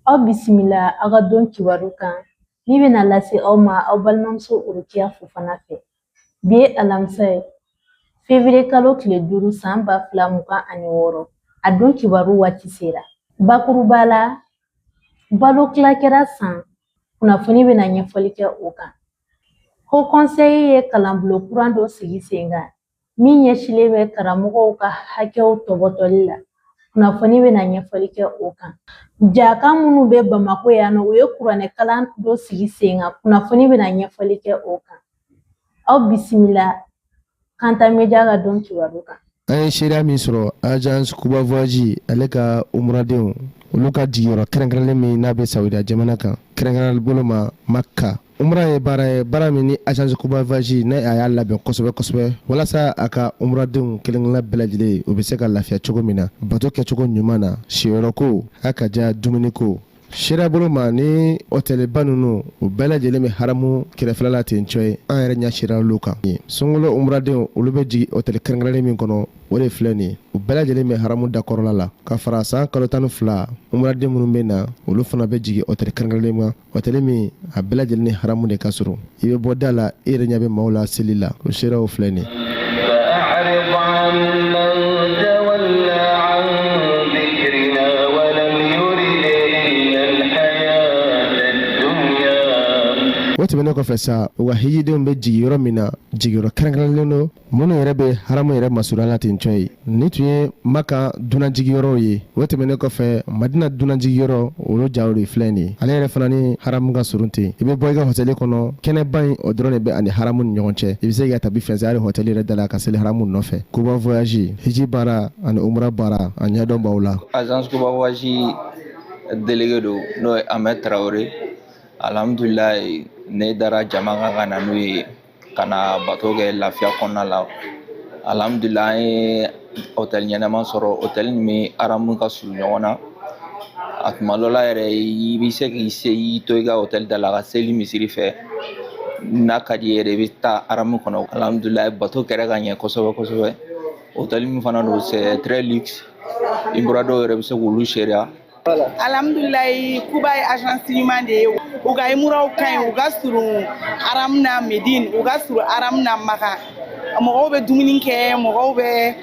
Aw bisimila aw ka don kibaru kan. Ni bɛna lase aw ma aw balimamuso Urukiya Fofana fɛ. Bi ye alamisa ye, février kalo tile 5 san 2026. A don kibaru waati sera. Bakuruba la, balo tila kɛra san. Kunnafoni bɛna ɲɛfɔli kɛ o kan. Haut Conseil ye kalanbulon kuran dɔ sigi sen kan min ɲɛsilen bɛ karamɔgɔw ka hakɛw tɔbɔtɔli la. Kunnafoni bɛna ɲɛfɔli kɛ o kan. Jaka minnu bɛ Bamako yan nɔ u ye kuranɛ kalan dɔ sigi sen kan. Kunnafoni bɛna ɲɛfɔli kɛ o kan. Aw bisimila Kanta Media ka don kibaru kan. An ye seereya min sɔrɔ agence Kuba Voyage ale ka umradenw olu ka jigiyɔrɔ kɛrɛnkɛrɛnlen min n'a bɛ Saoudia jamana kan kɛrɛnkɛrɛnnen bolo ma Makka. Umra ye baara min ni agence Kuba Voyage n'a y'a labɛn kosɛbɛ walasa a ka umradenw kelen-kelenna bɛɛ lajɛlen u bɛ se ka lafiya cogo min na bato kɛcogo ɲuman na siyɔrɔ ko a ka diya dumuni ko. Seereya bolo ma ni hôtelba ninnu u bɛɛ lajɛlen bɛ haramu kɛrɛfɛla la ten cogo an yɛrɛ ɲɛ sera olu kan. Sunkalo umradenw olu bɛ jigin hôtel kɛrɛnkɛrɛnlen min kɔnɔ o de filɛ nin ye u bɛɛ lajɛlen bɛ haramu dakɔrɔla la ka fara san kalo 12 umraden minnu bɛ na olu fana bɛ jigin hôtel kɛrɛnkɛrɛnlen ma hôtel min a bɛɛ lajɛlen ni haramu de ka surun i bɛ bɔ da la i yɛrɛ ɲɛ bɛ maaw la seli la o seereyaw filɛ nin ye. O tɛmɛnen kɔfɛ sa u ka hijidenw bɛ jigi yɔrɔ min na jigiyɔrɔ kɛrɛnkɛrɛnlen don minnu yɛrɛ bɛ haramu yɛrɛ masurunya la ten cogo ye ni tun ye Maka dunanjigiyɔrɔw ye o tɛmɛnen kɔfɛ Madina dunanjigiyɔrɔ olu jaw de filɛ nin ye ale yɛrɛ fana ni haramu ka surun ten i bɛ bɔ i ka hôtel kɔnɔ kɛnɛba in o dɔrɔn de bɛ ani haramu ni ɲɔgɔn cɛ i bɛ se ka tabi fɛnsɛ hali hôtel yɛrɛ da la ka seli haramu nɔfɛ. Kuba Voyage hiji baara ani umra baara a ɲɛdɔn b'aw la. Agence Kuba Voyage délégué don n'o ye Ahmed Traoré. Alhamdulilayi ne dara jama kan ka na n'u ye ka na bato kɛ lafiya kɔnɔna la. Alhamdulilayi an ye hôtel ɲɛnama sɔrɔ hôtel min haramu ka surun ɲɔgɔn na a tuma dɔ la yɛrɛ i bɛ se k'i to i ka hôtel da la ka seli misiri fɛ n'a ka di yɛrɛ i bɛ taa haramu kɔnɔ. Alhamdulilayi bato kɛra ka ɲɛ kosɛbɛ hôtel min fana don c'est très luxe i bɔra dɔw yɛrɛ bɛ se k'olu seereya. Alhamdulilayi Kuba ye agence ɲuman de ye u ka umraw ka ɲi u ka surun haramu na Medine u ka surun haramu na Maka mɔgɔw bɛ dumuni kɛ mɔgɔw bɛ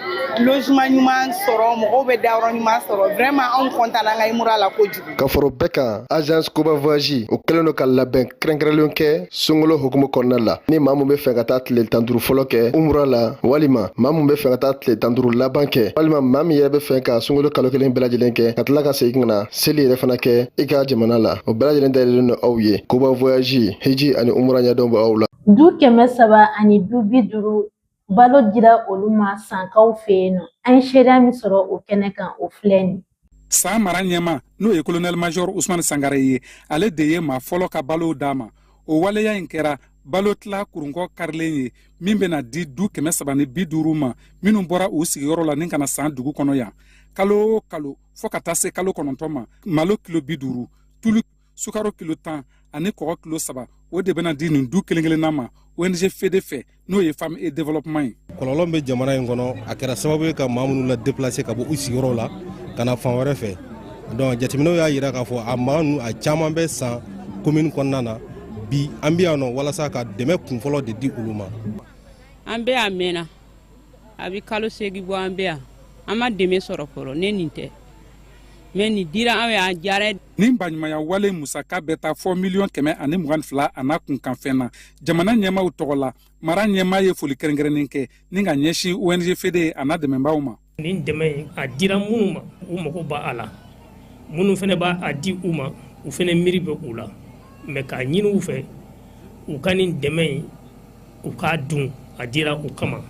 logement ɲuman sɔrɔ mɔgɔw bɛ dayɔrɔ ɲuman sɔrɔ vraiment anw content an ka umra la kojugu. Ka fara o bɛɛ kan agence Kuba Voyage o kɛlen don ka labɛn kɛrɛnkɛrɛnlen kɛ sunkalo hukumu kɔnɔna la ni maa mun bɛ fɛ ka taa tile 15 fɔlɔ kɛ umra la walima maa mun bɛ fɛ ka taa tile 15 laban kɛ walima maa min yɛrɛ bɛ fɛ ka sunkalo kalo kelen bɛɛ lajɛlen kɛ ka tila ka segin ka na seli yɛrɛ fana kɛ i ka jamana la o bɛɛ lajɛlen dayɛlɛlen don aw ye. Kuba Voyage hiji ani umra ɲɛdɔn b'aw la. Du 350 balo dira olu ma sankaw fɛ yen nɔ. An ye seereya min sɔrɔ o kɛnɛ kan o filɛ nin. San mara ɲɛma n'o ye colonel major Usman Sangare ye ale de ye maa fɔlɔ ka balo d'a ma o waleya in kɛra balo tila kurunkɔ karilen ye min bɛna di du 350 ma minnu bɔra u sigiyɔrɔ la ni kana san dugu kɔnɔ yan kalo o kalo fɔ ka taa se kalo 9 ma malo kilo 50 tulu sukaro kilo 10 ani kɔgɔ kilo 3 o de bɛna di nin du kelen-kelenna ma ONG FEDE fɛ n'o ye Femme et Développement ye. Kɔlɔlɔ bɛ jamana in kɔnɔ a kɛra sababu ye ka maa minnu la déplacer ka bɔ u sigiyɔrɔ la ka na fan wɛrɛ fɛ donc jateminɛw y'a jira k'a fɔ a maa ninnu a caman bɛ san commune kɔnɔna na bi an bɛ yan nɔ walasa ka dɛmɛ kunfɔlɔ de di olu ma. An bɛ yan mɛnna a bɛ kalo 8 bɔ an bɛ yan an ma dɛmɛ sɔrɔ fɔlɔ ne nin tɛ mais nin dira an y'a diyara. Nin baɲumanya wale musaka bɛ taa fɔ $1,022 a n'a kunkanfɛn na jamana ɲɛmaaw tɔgɔ la mara ɲɛmaa ye foli kɛrɛnkɛrɛnnen kɛ ni ka ɲɛsin ONG FEDE a n'a dɛmɛbaaw ma. Nin dɛmɛ a dira minnu ma u mago b'a a la minnu fana b'a a di u ma u fana miiri bɛ u la mais k'a ɲini u fɛ u ka nin dɛmɛ in u k'a dun a dira u kama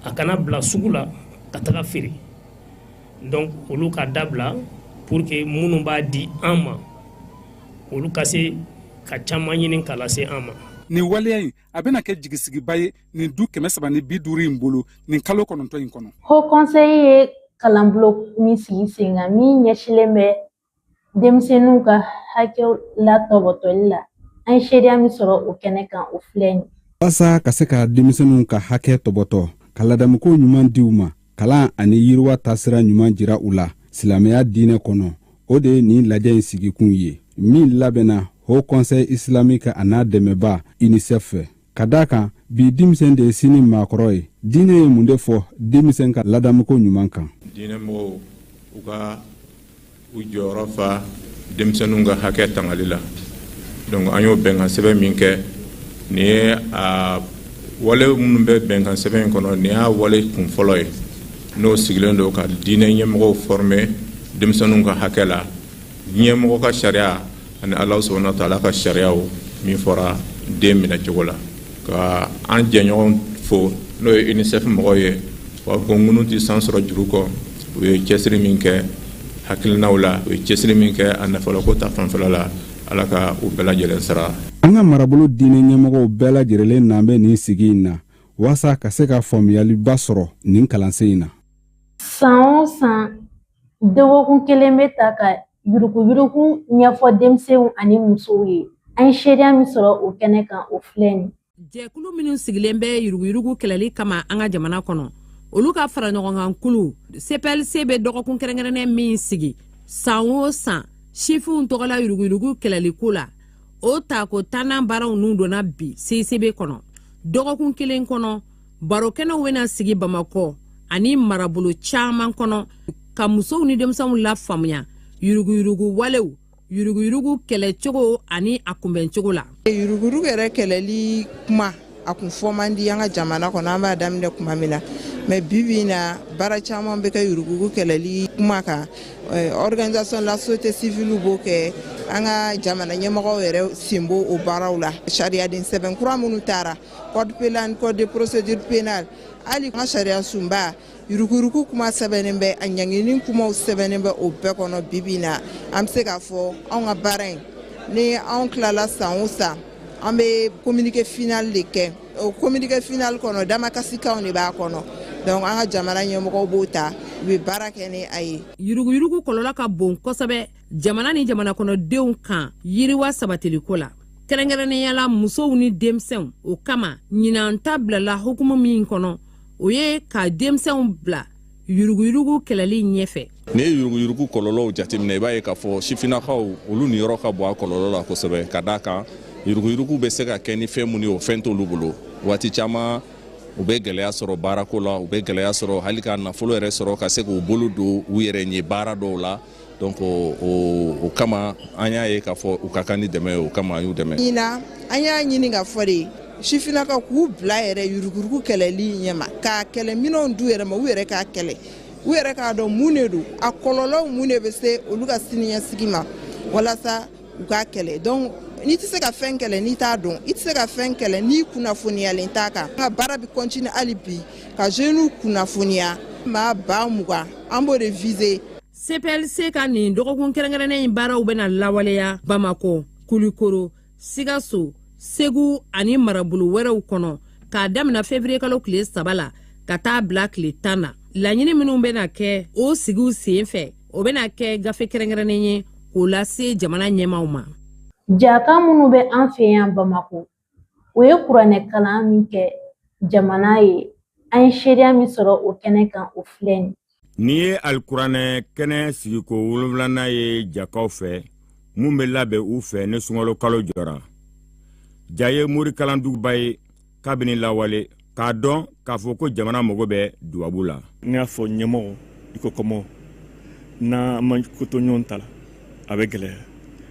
a kana bila sugu la ka taga feere donc olu ka dabila pour que minnu b'a di an ma olu ka se ka caman ɲini k'a lase an ma. Nin waleya in a bɛna kɛ jigisigiba ye nin du 350 in bolo nin kalo 9 in kɔnɔ. Haut Conseil ye kalanbulon min sigi sen kan min ɲɛsilen bɛ denmisɛnninw ka hakɛw latɔbɔtɔli la an ye seereya min sɔrɔ o kɛnɛ kan o filɛ nin. Walasa ka se ka denmisɛnninw ka hakɛ tɔbɔtɔ ka ladamuko ɲuman di u ma kalan ani yiriwa taasira ɲuman jira u la silamɛya diinɛ kɔnɔ o de ye nin lajɛ in sigikun ye min labɛnna Haut Conseil islamique a n'a dɛmɛba UNICEF fɛ ka d'a kan bi denmisɛn de ye sini maakɔrɔ ye diinɛ ye mun de fɔ denmisɛn ka ladamuko ɲuman kan. diinɛ mɔgɔw u ka u jɔyɔrɔ fa denmisɛnninw ka hakɛ tangali la donc an y'o bɛnkan sɛbɛn min kɛ nin ye a wale minnu bɛ bɛnkan sɛbɛn in kɔnɔ nin y'a wale kun fɔlɔ ye n'o sigilen don ka diinɛ ɲɛmɔgɔw former denmisɛnninw ka hakɛ la ɲɛmɔgɔ ka sariya ani Ala subhanahu wa ta'ala ka sariyaw min fɔra den minɛ cogo la ka an jɛɲɔgɔn fo n'o ye UNICEF mɔgɔw ye wa ko ŋunu ti san sɔrɔ juru kɔ u ye cɛsiri min kɛ hakilinaw la u ye cɛsiri min kɛ a nafalako ta fanfɛla la Ala ka u bɛɛ lajɛlen sara. An ka marabolo diinɛ ɲɛmɔgɔw bɛɛ lajɛlen n'an bɛ nin sigi in na waasa ka se ka faamuyaliba sɔrɔ nin kalansen in na. San o san dɔgɔkun kelen bɛ ta ka yuruguyurugu ɲɛfɔ denmisɛnw ani musow ye. An ye seereya min sɔrɔ o kɛnɛ kan o filɛ nin. Jɛkulu minnu sigilen bɛ yuruguyurugu kɛlɛli kama an ka jamana kɔnɔ olu ka fara ɲɔgɔnkan kulu CPLC bɛ dɔgɔkun kɛrɛnkɛrɛnnen min sigi san o san sifinw tɔgɔla yuruguyurugu kɛlɛliko la o tako 10 baaraw nun donna bi CCB kɔnɔ dɔgɔkun kelen kɔnɔ barokɛnɛw bɛna sigi Bamakɔ ani marabolo caman kɔnɔ ka musow ni denmisɛnw la faamuya yuruguyurugu walew yuruguyurugu kɛlɛcogo ani a kunbɛncogo la. Yuruguyurugu yɛrɛ kɛlɛli kuma a kun fɔ man di an ka jamana kɔnɔ an b'a daminɛ kuma min na mais bibi na baara caman bɛ kɛ yuruguyurugu kɛlɛli kuma kan organisation la société civile b'o kɛ an ka jamana ɲɛmɔgɔw yɛrɛ sen b'o o baaraw la sariyaden sɛbɛn kura minnu taara code pénal code de procédure pénale hali an ka sariya sunba yuruguyurugu kuma sɛbɛnnen bɛ a ɲangini kumaw sɛbɛnnen bɛ o bɛɛ kɔnɔ bibi na an bɛ se k'a fɔ anw ka baara in ni anw tilala san o san an bɛ communiqué final de kɛ o communiqué final kɔnɔ damakasikanw de b'a kɔnɔ donc an ka jamana ɲɛmɔgɔw b'o ta u bɛ baara kɛ ni a ye. Yuruguyurugu kɔlɔlɔ ka bon kosɛbɛ jamana ni jamana kɔnɔdenw kan yiriwa sabatiliko la kɛrɛnkɛrɛnnenya la musow ni denmisɛnw o kama ɲinan ta bilala hukumu min kɔnɔ o ye ka denmisɛnw bila yuruguyurugu kɛlɛli ɲɛfɛ. Ni ye yuruguyurugu kɔlɔlɔw jateminɛ i b'a ye k'a fɔ sifinnakaw olu ni yɔrɔ ka bɔ a kɔlɔlɔ la kosɛbɛ ka d'a kan yuruguyurugu bɛ se ka kɛ ni fɛn minnu ye o fɛn t'olu bolo waati caman u bɛ gɛlɛya sɔrɔ baarako la u bɛ gɛlɛya sɔrɔ hali ka nafolo yɛrɛ sɔrɔ ka se k'u bolo don u yɛrɛ ɲɛ baara dɔw la donc o kama an y'a ye k'a fɔ u ka kan ni dɛmɛ ye o kama an y'u dɛmɛ. Ɲinan an y'a ɲini ka fɔ de sifinnakaw k'u bila yɛrɛ yuruguyurugu kɛlɛli ɲɛma k'a kɛlɛ minɛnw d'u yɛrɛ ma u yɛrɛ k'a kɛlɛ u yɛrɛ k'a dɔn mun de don a kɔlɔlɔw mun de bɛ se olu ka siniɲɛsigi ma walasa u k'a kɛlɛ donc n'i tɛ se ka fɛn kɛlɛ n'i t'a dɔn i tɛ se ka fɛn kɛlɛ n'i kunnafoniyalen t'a kan an ka baara bɛ continuer hali bi ka jeunes kunnafoniya maa 20,000 an b'o de viser. CPLC ka nin dɔgɔkun kɛrɛnkɛrɛnnen in baaraw bɛna lawaleya Bamakɔ Kulikoro Sikaso Segu ani marabolo wɛrɛw kɔnɔ k'a daminɛ février kalo tile 3 la ka taa bila tile 10 na laɲini minnu bɛna kɛ o sigiw sen fɛ o bɛna kɛ gafe kɛrɛnkɛrɛnnen ye k'o lase jamana ɲɛmaaw ma. Jaka minnu bɛ an fɛ yan Bamakɔ o ye kuranɛ kalan min kɛ jamana ye an ye seereya min sɔrɔ o kɛnɛ kan o filɛ nin. Ni ye alikuranɛ kɛnɛ sigiko 7nan ye jakaw fɛ mun bɛ labɛn u fɛ ni sunkalo kalo jɔra. Ja ye mori kalanduguba ye kabini lawale k'a dɔn k'a fɔ ko jamana mago bɛ duwabu la. Ni y'a fɔ ɲɛmɔgɔ i ko kɔmɔ n'a ma ko to ɲɔgɔn ta la a bɛ gɛlɛya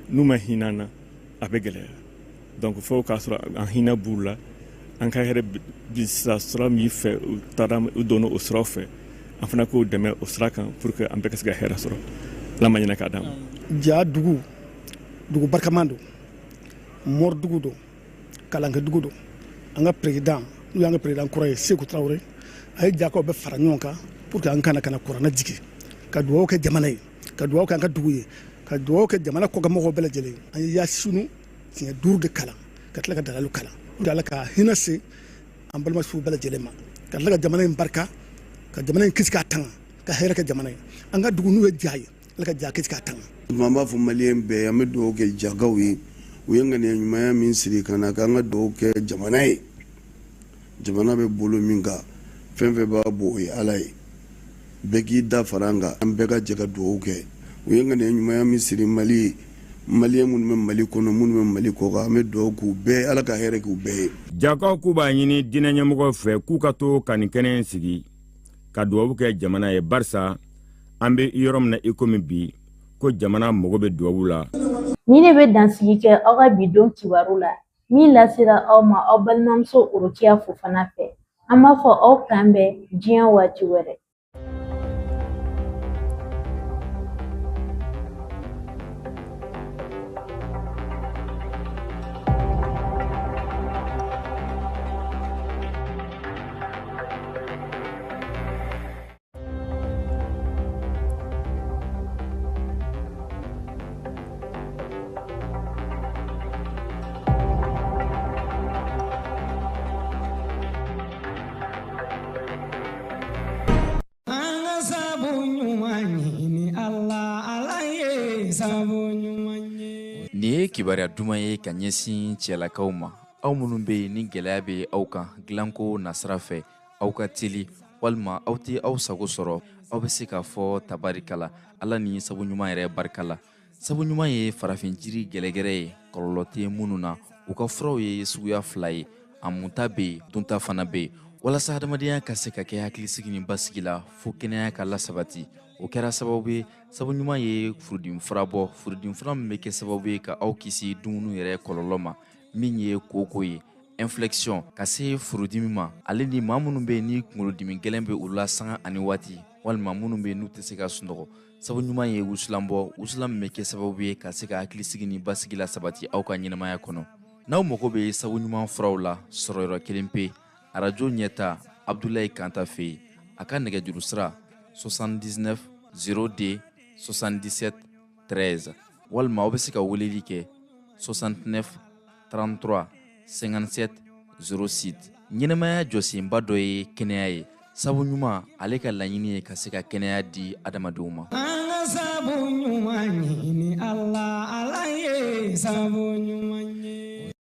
n'u ma hinɛ na a bɛ gɛlɛya donc fo k'a sɔrɔ an hinɛ b'u la an ka hɛrɛ bisa sira min fɛ u taara u donna o siraw fɛ an fana k'o dɛmɛ o sira kan pour que an bɛɛ ka se ka hɛrɛ sɔrɔ ala ma ɲinɛ k'a d'an ma. Ja dugu barikaman don mɔri dugu don kalankɛ dugu don an ka président n'u y'an ka président kɔrɔ ye Seku Tarawele a ye jakaw bɛɛ fara ɲɔgɔn kan pour que an kana kuranɛ jigi ka dugawu kɛ jamana ye ka dugawu kɛ an ka dugu ye ka dugawu kɛ jamana kɔkanmɔgɔw bɛɛ lajɛlen an ye Yasunu siɲɛ 5 de kalan ka tila ka dagaliw kalan pour que ala ka hinɛ se an balimasuw bɛɛ lajɛlen ma ka tila ka jamana in barika ka jamana in kisi k'a tanga ka hɛrɛ kɛ jamana ye an ka dugu n'u ye ja ye ala ka ja kisi k'a tanga. An b'a fɔ maliyɛn bɛɛ an bɛ dugawu kɛ jagaw ye u ye ŋaniya ɲumanya min siri ka na k'an ka dugawu kɛ jamana ye jamana bɛ bolo min kan fɛn fɛn b'a bɔ o ye ala ye bɛɛ k'i da fara an kan an bɛɛ ka jɛ ka dugawu kɛ u ye ŋaniya ɲumanya min siri mali maliyɛn minnu bɛ mali kɔnɔ minnu bɛ mali kɔ kan an bɛ dugawu k'u bɛɛ ala ka hɛrɛ k'u bɛɛ ye. jakaw k'u b'a ɲini diinɛ ɲɛmɔgɔw fɛ k'u ka to ka nin kɛnɛ in sigi ka duwawu kɛ jamana ye barisa an bɛ yɔrɔ min na i komi bi ko jamana mago bɛ duwawu la. Ni ne bɛ dansigi kɛ aw ka bi don kibaru la min lasera aw ma aw balimamuso Urukiya Fofana fɛ. An b'a fɔ aw kan bɛn diɲɛ waati wɛrɛ. Nin ye kibaruya duman ye ka ɲɛsin cɛlakaw ma aw minnu bɛ yen ni gɛlɛya bɛ aw kan dilanko nasira fɛ aw ka teli walima aw tɛ aw sago sɔrɔ aw bɛ se k'a fɔ tabarikala ala ni sabu ɲuman yɛrɛ barika la. Sabu ɲuman ye farafin jiri gɛlɛgɛrɛ ye kɔlɔlɔ tɛ minnu na u ka furaw ye suguya 2 ye a munta bɛ yen dunta fana bɛ yen walasa adamadenya ka se ka kɛ hakilisigi ni basigi la fo kɛnɛya ka lasabati. O kɛra sababu ye sabu ɲuman ye furudimi fura bɔ furudimi fura min bɛ kɛ sababu ye ka aw kisi dumuni yɛrɛ kɔlɔlɔ ma min ye koko ye inflexion ka se furudimi ma ale ni maa minnu bɛ ni kunkolodimi gɛlɛn bɛ u la sanga ani waati walima minnu bɛ n'u tɛ se ka sunɔgɔ sabu ɲuman ye wusulan bɔ wusulan min bɛ kɛ sababu ye ka se ka hakilisigi ni basigi la sabati aw ka ɲɛnamaya kɔnɔ. N'aw mago bɛ sabu ɲuman furaw la sɔrɔyɔrɔ kelen pe arajo ɲɛta Abdulayi Kanta fɛ yen a ka nɛgɛjuru sira 79 0D 77 13 walima aw bɛ se ka weleli kɛ 69 33 57 06. Ɲɛnɛmaya jɔsenba dɔ ye kɛnɛya ye sabu ɲuman ale ka laɲini ye ka se ka kɛnɛya di adamadenw ma. An ka sabu ɲuman ɲini Allah ye sabu ɲuman